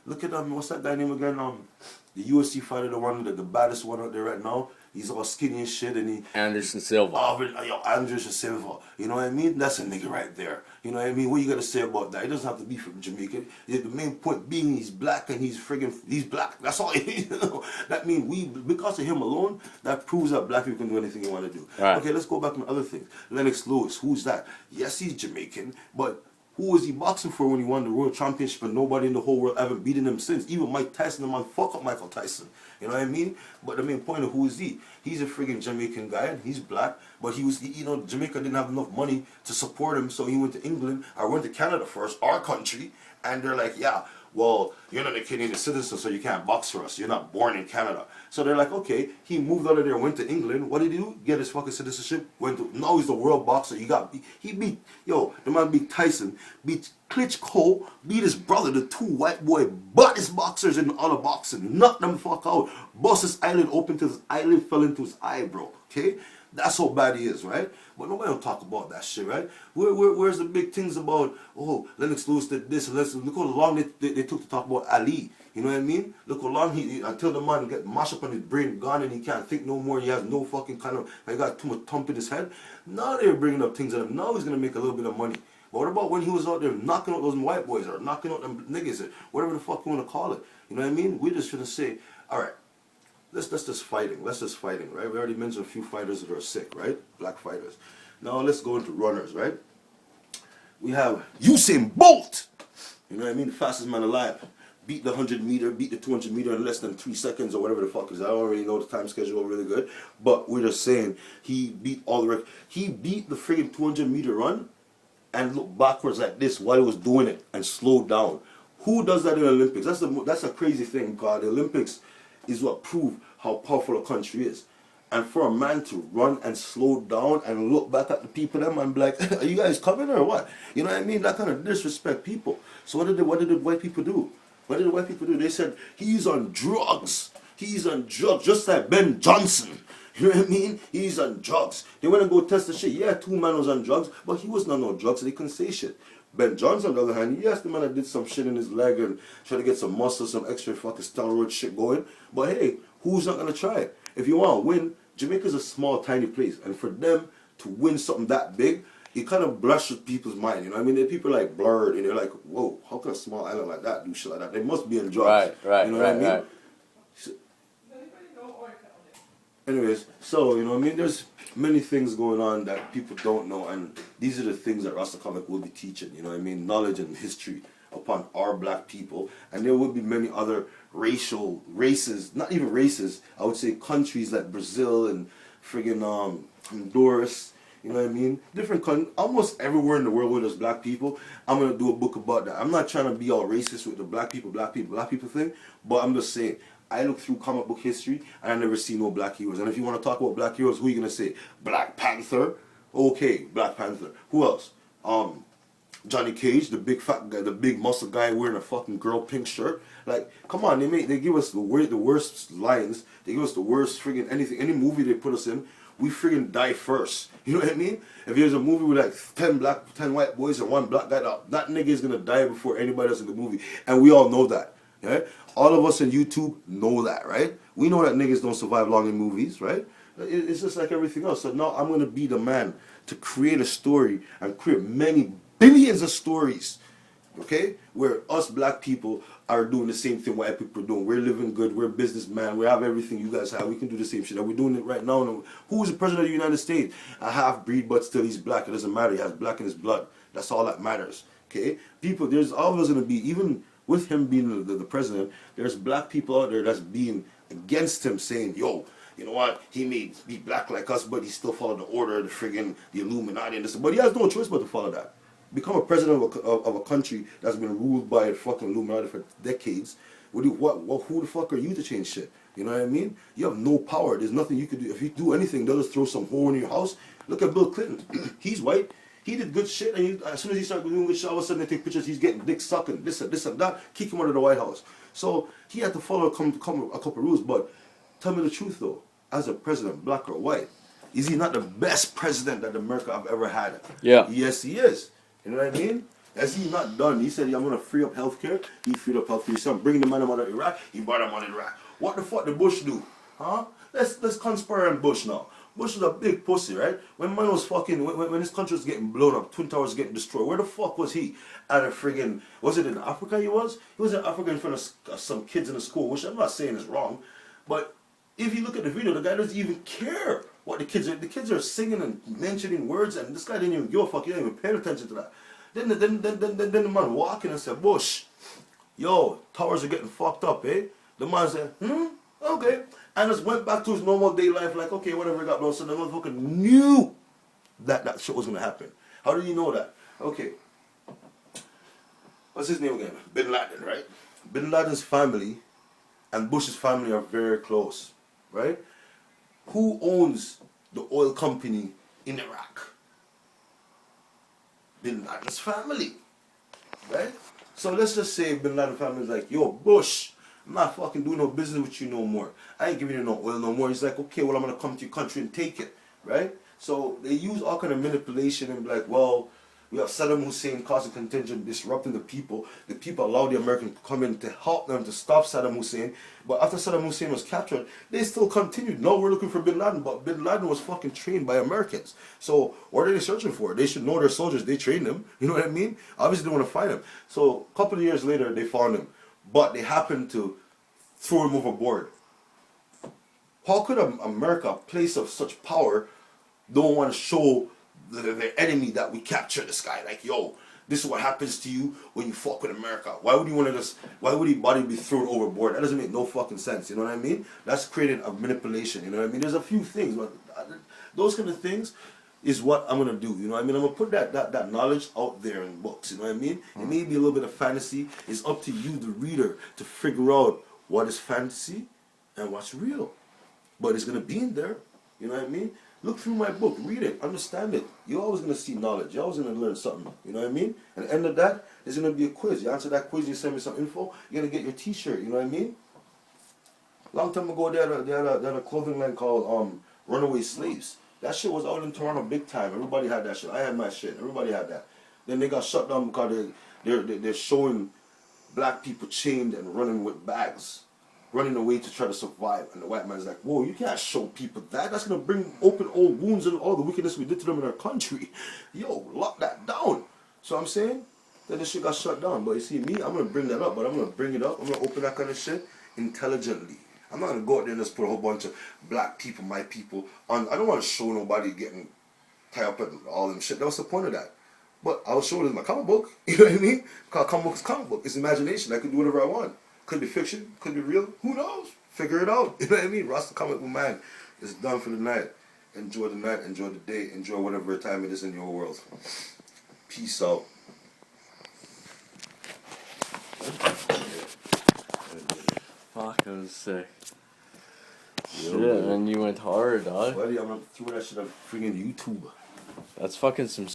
Look at what's that guy name again? The UFC fighter, the baddest one out there right now. He's all skinny and shit, and he Anderson Silva. Anderson Silva. You know what I mean? That's a nigga right there. You know what I mean? What you gotta say about that? He doesn't have to be from Jamaica. The main point being he's black and he's black. That's all. You know? That means because of him alone, that proves that black people can do anything you want to do. Right. Okay, let's go back to other things. Lennox Lewis, who's that? Yes, he's Jamaican, but who was he boxing for when he won the world championship and nobody in the whole world ever beaten him since? Even Mike Tyson, the man fuck up Michael Tyson. You know what I mean? But the main point of who is he? He's a friggin' Jamaican guy and he's black, but Jamaica didn't have enough money to support him, so he went to England. I went to Canada first, our country, and they're like, yeah, well, you're not a Canadian citizen, so you can't box for us. You're not born in Canada. So they're like, okay, he moved out of there, went to England. What did he do? Get his fucking citizenship. Now he's the world boxer. The man beat Tyson, beat Klitschko, beat his brother, the two white boy baddest boxers in all of boxing. Knocked them fuck out. Bust his eyelid open till his eyelid fell into his eye, bro. Okay? That's how bad he is, right? But nobody don't talk about that shit, right? Where's the big things about, oh, Lennox Lewis did this, look how long they took to talk about Ali. You know what I mean? Look how long until the man get mashed up on his brain, gone, and he can't think no more, he has no fucking he got too much thump in his head. Now they're bringing up things at him. Now he's going to make a little bit of money. But what about when he was out there knocking out those white boys, or knocking out them niggas, or whatever the fuck you want to call it? You know what I mean? We're just going to say, all right, Let's just fighting, right? We already mentioned a few fighters that are sick, right? Black fighters. Now let's go into runners, right? We have Usain Bolt. You know what I mean? The fastest man alive. Beat the 100 meter, beat the 200 meter in less than 3 seconds or whatever the fuck is. I don't really know the time schedule really good, but we're just saying he beat all the records. He beat the friggin' 200 meter run and looked backwards like this while he was doing it and slowed down. Who does that in the Olympics? That's a crazy thing, because the Olympics is what prove how powerful a country is. And for a man to run and slow down and look back at the people, them and be like, are you guys coming or what? You know what I mean? That kind of disrespect people. So what did the white people do? What did the white people do? They said, he's on drugs. He's on drugs, just like Ben Johnson. You know what I mean? He's on drugs. They went and go test the shit. Yeah, 2 man was on drugs, but he wasn't on no drugs, so they couldn't say shit. Ben Johnson, on the other hand, yes, the man that did some shit in his leg and tried to get some muscle, some extra fucking steroid shit going. But hey, who's not going to try it? If you want to win, Jamaica's a small, tiny place. And for them to win something that big, it kind of brushes people's mind. You know what I mean? People are like blurred, and they're like, whoa, how can a small island like that do shit like that? They must be on drugs. Right, you know what I mean? Right. Anyways, so, you know what I mean? There's many things going on that people don't know, and these are the things that Rasta Comic will be teaching, you know what I mean? Knowledge and history upon our black people, and there will be many other races, not even races, I would say countries like Brazil and friggin' Honduras, you know what I mean? Almost everywhere in the world where there's black people, I'm going to do a book about that. I'm not trying to be all racist with the black people thing, but I'm just saying, I look through comic book history and I never see no black heroes. And if you want to talk about black heroes, who are you going to say? Black Panther? Okay, Black Panther. Who else? Johnny Cage, the big fat guy, the big muscle guy wearing a fucking girl pink shirt. Like, come on, they give us the worst lines. They give us the worst friggin' anything. Any movie they put us in, we friggin' die first. You know what I mean? If there's a movie with like 10 white boys and 1 black guy, that nigga is gonna die before anybody else in the movie. And we all know that. Right? All of us on YouTube know that, right? We know that niggas don't survive long in movies, right? It's just like everything else. So now I'm gonna be the man to create a story and create many billions of stories, okay, where us black people are doing the same thing white people are doing. We're living good, we're businessmen, we have everything you guys have, we can do the same shit, and we're doing it right now. Who's the president of the United States? A half-breed, but still he's black. It doesn't matter, he has black in his blood. That's all that matters, okay? People, there's always going to be, even with him being the president, there's black people out there that's being against him, saying, yo, you know what, he may be black like us, but he still followed the order, the Illuminati and this, but he has no choice but to follow that. Become a president of a country that's been ruled by a fucking Illuminati for decades. Who the fuck are you to change shit? You know what I mean? You have no power. There's nothing you can do. If you do anything, they'll just throw some hole in your house. Look at Bill Clinton. He's white. He did good shit, and as soon as he started doing good shit, all of a sudden they take pictures. He's getting dick sucking, this and that. Kick him out of the White House. So he had to follow a couple rules. But tell me the truth though, as a president, black or white, is he not the best president that America have ever had? Yeah. Yes, he is. You know what I mean? As he not done, he said, I'm going to free up healthcare. He freed up healthcare. He said, I'm bringing the man out of Iraq. He brought him out of Iraq. What the fuck did Bush do? Huh? Let's conspire on Bush now. Bush is a big pussy, right? When man was fucking, when his country was getting blown up, Twin Towers getting destroyed, where the fuck was he? At a friggin', was it in Africa he was? He was in Africa in front of some kids in the school, which I'm not saying is wrong. But if you look at the video, the guy doesn't even care what the kids are. The kids are singing and mentioning words, and this guy didn't even give a fuck. He didn't even pay attention to that. Then the man walking and said, Bush, yo, towers are getting fucked up, eh? The man said, okay. And just went back to his normal day life like, okay, whatever got blown. So the motherfucker knew that shit was going to happen. How did you know that? Okay. What's his name again? Bin Laden, right? Bin Laden's family and Bush's family are very close, right? Who owns the oil company in Iraq? Bin Laden's family, right? So let's just say Bin Laden family is like, yo, Bush, I'm not fucking doing no business with you no more. I ain't giving you no oil no more. He's like, okay, well, I'm going to come to your country and take it, right? So they use all kind of manipulation and be like, well, we have Saddam Hussein causing contention, disrupting the people. The people allow the Americans to come in to help them to stop Saddam Hussein. But after Saddam Hussein was captured, they still continued. No, we're looking for Bin Laden, but Bin Laden was fucking trained by Americans. So what are they searching for? They should know their soldiers. They trained them. You know what I mean? Obviously, they want to find him. So a couple of years later, they found him. But they happened to throw him overboard. How could America, a place of such power, don't want to show the enemy that we captured this guy? Like, yo, this is what happens to you when you fuck with America. Why would you want to just, why would his body be thrown overboard? That doesn't make no fucking sense, you know what I mean? That's creating a manipulation, you know what I mean? There's a few things, but those kind of things is what I'm going to do, you know what I mean? I'm going to put that knowledge out there in books, you know what I mean? It may be a little bit of fantasy. It's up to you, the reader, to figure out what is fantasy and what's real. But it's going to be in there, you know what I mean? Look through my book, read it, understand it. You're always going to see knowledge. You're always going to learn something, you know what I mean? At the end of that, there's going to be a quiz. You answer that quiz, you send me some info, you're going to get your t-shirt, you know what I mean? Long time ago, they had a clothing line called Runaway Slaves. That shit was out in Toronto big time. Everybody had that shit. I had my shit. Everybody had that. Then they got shut down because they're showing black people chained and running with bags, running away to try to survive. And the white man's like, whoa, you can't show people that. That's going to bring open old wounds and all the wickedness we did to them in our country. Yo, lock that down. So I'm saying that this shit got shut down. But you see, me, I'm going to bring that up, but I'm going to bring it up. I'm going to open that kind of shit intelligently. I'm not going to go out there and just put a whole bunch of black people, my people, on. I don't want to show nobody getting tied up and all them shit. That was the point of that. But I was showing it in my comic book. You know what I mean? Because comic book is comic book. It's imagination. I can do whatever I want. Could be fiction. Could be real. Who knows? Figure it out. You know what I mean? Rasta Comic Book Man is done for the night. Enjoy the night. Enjoy the day. Enjoy whatever time it is in your world. Peace out. Fuck, that was sick. Shit, and you went hard, dog. Buddy, I'm gonna throw that shit on freaking YouTube. That's fucking some